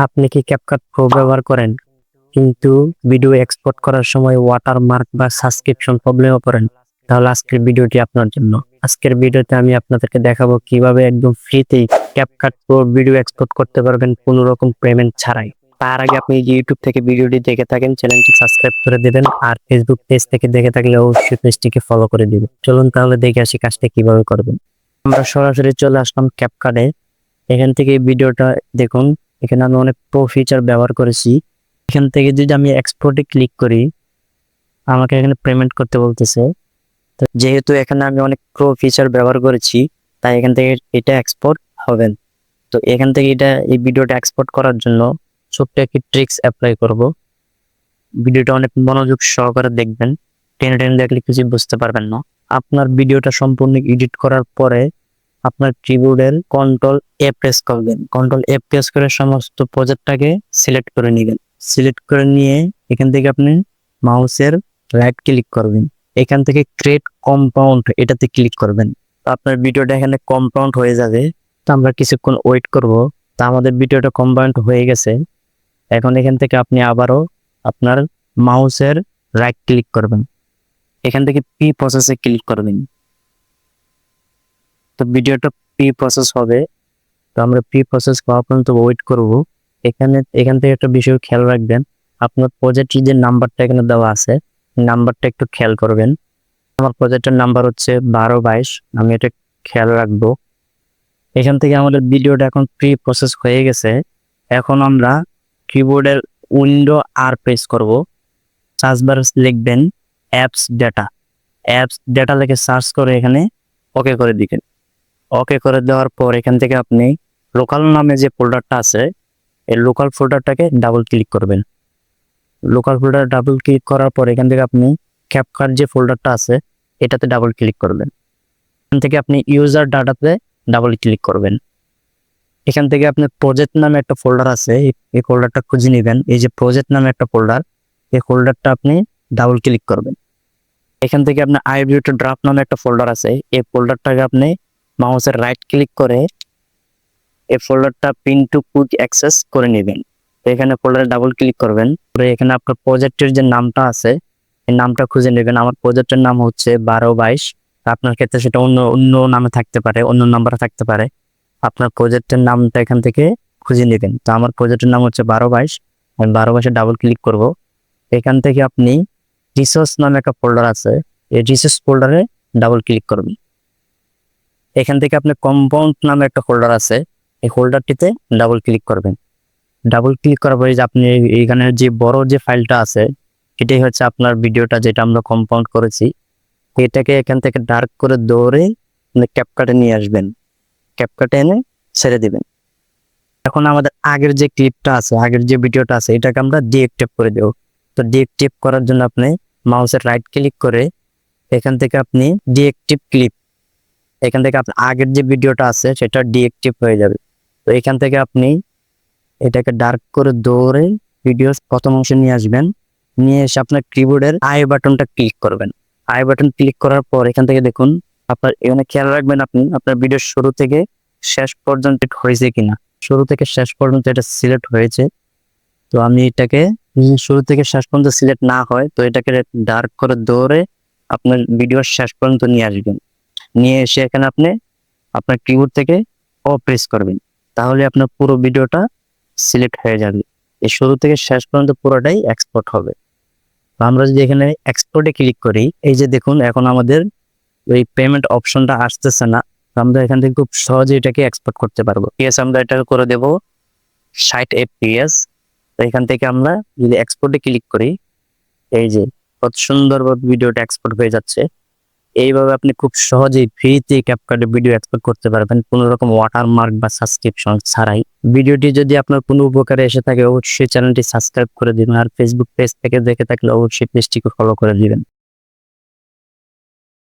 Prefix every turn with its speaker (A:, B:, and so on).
A: আপনি কি CapCut pro ব্যবহার করেন কিন্তু ভিডিও এক্সপোর্ট করার সময় ওয়াটারমার্ক বা সাবস্ক্রিপশন প্রবলেমে পড়েন? তাহলে আজকের ভিডিওটি আপনার জন্য। আজকের ভিডিওতে আমি আপনাদেরকে দেখাবো কিভাবে একদম ফ্রিতেই ক্যাপকাট প্রো ভিডিও এক্সপোর্ট করতে পারবেন কোনো রকম পেমেন্ট ছাড়াই। তার আগে আপনি যে ইউটিউব থেকে ভিডিওটি দেখে থাকেন চ্যানেলটি সাবস্ক্রাইব করে দিবেন, আর ফেসবুক পেজ থেকে দেখে থাকলে অবশ্যই পেজটিকে ফলো করে দিবেন। চলুন তাহলে দেখে আসি কাজটা কিভাবে করবেন। আমরা সরাসরি চলে আসলাম ক্যাপকাটে। এখান থেকে এই ভিডিওটা দেখুন। এখানে আমি অনেক প্রো ফিচার ব্যবহার করেছি। এখান থেকে যদি আমি এক্সপোর্টে ক্লিক করি, আমাকে এখানে পেমেন্ট করতে বলতেছে। তো যেহেতু এখানে আমি অনেক প্রো ফিচার ব্যবহার করেছি, তাই এখান থেকে এটা এক্সপোর্ট হবে। তো এখান থেকে এই ভিডিওটা এক্সপোর্ট করার জন্য ছোট্ট একটি ট্রিক্স অ্যাপ্লাই করব। ভিডিওটা অনেক মনোযোগ সহকারে দেখবেন, টেনে টেনে দেখলে কিছু বুঝতে পারবেন না। আপনার ভিডিওটা সম্পূর্ণ এডিট করার পরে আপনার কিবোর্ডের কন্ট্রোল প্রেস করবেন। কন্ট্রোল প্রেস করে সমস্ত প্রজেক্টটাকে সিলেক্ট করে নেবেন। সিলেক্ট করে নিয়ে এখান থেকে আপনি মাউসের রাইট ক্লিক করবেন। এখান থেকে ক্রিয়েট কম্পাউন্ড এটাতে ক্লিক করবেন। তো আপনার ভিডিওটা এখানে কম্পাউন্ড হয়ে যাবে। তো আমরা কিছুক্ষণ ওয়েট করব। তা আমাদের ভিডিওটা কম্পাউন্ড হয়ে গেছে। এখন এখান থেকে আপনি আবারও আপনার মাউসের রাইট ক্লিক করবেন। এখান থেকে পি প্রসেসে ক্লিক করবেন। তো ভিডিওটা প্রি প্রসেস হবে। তো আমরা প্রি প্রসেস হওয়া পর্যন্ত ওয়েট করব। এখান থেকে একটা বিষয় খেয়াল রাখবেন, আপনার প্রজেক্টের যে নাম্বারটা এখানে দেওয়া আছে, নাম্বারটা একটু খেয়াল করবেন। আমার প্রজেক্টের নাম্বার হচ্ছে 1222। আমি এটা খেয়াল রাখবো। এখান থেকে আমাদের ভিডিওটা এখন প্রি প্রসেস হয়ে গেছে। এখন আমরা কিবোর্ডের উইন্ডো আর প্রেস করব। সার্চ বারে লিখবেন অ্যাপস ডেটা লিখে সার্চ করে এখানে ওকে করে দিবেন। ওকে করে দেওয়ার পর এখান থেকে আপনি লোকাল নামে যে ফোল্ডারটা আছে, এই লোকাল ফোল্ডারটাকে ডাবল ক্লিক করবেন। লোকাল ফোল্ডার ডাবল ক্লিক করার পর এখান থেকে আপনি ক্যাপকাট যে ফোল্ডারটা আছে এটাতে ডাবল ক্লিক করবেন। এখান থেকে আপনি ইউজার ডাটাতে ডাবল ক্লিক করবেন। এখান থেকে আপনি প্রজেক্ট নামে একটা ফোল্ডার আছে, এই ফোল্ডারটা খুঁজে নেবেন। এই যে প্রজেক্ট নামে একটা ফোল্ডার, এই ফোল্ডারটা আপনি ডাবল ক্লিক করবেন। এখান থেকে আপনার আইভিউ2 ড্রাফট নামে একটা ফোল্ডার আছে, এই ফোল্ডারটাকে আপনি মাউসের রাইট ক্লিক করে এই ফোল্ডারটা পিন টু কুইক অ্যাক্সেস করে নেবেন। এখানে ফোল্ডারে ডাবল ক্লিক করবেন। এখানে আপনার প্রজেক্টের যে নামটা আছে এই নামটা খুঁজে নেবেন। আমার প্রজেক্টের নাম হচ্ছে 1222। আপনার ক্ষেত্রে সেটা অন্য অন্য নামে থাকতে পারে, অন্য নাম্বারে থাকতে পারে। আপনার প্রজেক্টের নামটা এখান থেকে খুঁজে নেবেন। তো আমার প্রজেক্টের নাম হচ্ছে 1222। আমি 1222-এ ডাবল ক্লিক করব। এখান থেকে আপনি রিসোর্স নামে একটা ফোল্ডার আছে, এই রিসোর্স ফোল্ডারে ডাবল ক্লিক করবেন। এখান থেকে আপনি কম্পাউন্ড নামে একটা ফোল্ডার আছে, এই ফোল্ডারটিতে ডাবল ক্লিক করবেন। ডাবল ক্লিক করার পরে যে আপনি এইখানে যে বড় যে ফাইলটা আছে এটাই হচ্ছে আপনার ভিডিওটা, যেটা আমরা কম্পাউন্ড করেছি। এটাকে এখান থেকে ডার্ক করে দৌড়ে ক্যাপকাটে নিয়ে আসবেন। ক্যাপকাটে এনে ছেড়ে দিবেন। এখন আমাদের আগের যে ক্লিপটা আছে, আগের যে ভিডিওটা আছে, এটাকে আমরা ডিএক্টিভ করে দেব। তো ডিএক্টিভ করার জন্য আপনি মাউসের রাইট ক্লিক করে এখান থেকে আপনি ডিএক্টিভ ক্লিপ, এখান থেকে আপনার আগের যে ভিডিওটা আছে সেটা ডিএক্টিভ হয়ে যাবে। তো এখান থেকে আপনি এটাকে ডার্ক করে দৌড়ে ভিডিওর প্রথম অংশে নিয়ে আসবেন। নিয়ে এসে আপনার কিবোর্ডের আই বাটনটা ক্লিক করবেন। আই বাটন ক্লিক করার পর এখান থেকে দেখুন আপনার এখানে খেয়াল রাখবেন আপনি আপনার ভিডিওর শুরু থেকে শেষ পর্যন্ত হয়েছে কিনা। শুরু থেকে শেষ পর্যন্ত এটা সিলেক্ট হয়েছে। তো আমি এটাকে শুরু থেকে শেষ পর্যন্ত সিলেক্ট না হয় তো এটাকে ডার্ক করে দৌড়ে আপনার ভিডিওর শেষ পর্যন্ত নিয়ে আসবেন। নিয়ে এসে এখানে আপনি আপনার কিবোর্ড থেকে প্রেস করবেন। তাহলে আপনার পুরো ভিডিওটা সিলেক্ট হয়ে যাবে। এই শুরু থেকে শেষ পর্যন্ত পুরোটাই এক্সপোর্ট হবে। আমরা যদি এখানে এক্সপোর্টে ক্লিক করি, এই যে দেখুন এখন আমাদের ওই পেমেন্ট অপশনটা আসতেছে না। আমরা এখান থেকে খুব সহজে এটাকে এক্সপোর্ট করতে পারবো। আমরা এটা করে দেব 60 FPS। তো এখান থেকে আমরা যদি এক্সপোর্টে ক্লিক করি, এই যে কত সুন্দরভাবে ভিডিওটা এক্সপোর্ট হয়ে যাচ্ছে। এইভাবে আপনি খুব সহজেই ফ্রিতে ক্যাপকাটে ভিডিও এক্সপোর্ট করতে পারবেন কোনো রকম ওয়াটারমার্ক বা সাবস্ক্রিপশন ছাড়াই। ভিডিওটি যদি আপনার কোনো উপকারে এসে থাকে অবশ্যই চ্যানেলটি সাবস্ক্রাইব করে দিবেন, আর ফেসবুক পেজ থেকে দেখে থাকলে অবশ্যই পেজটিকে ফলো করে দিবেন।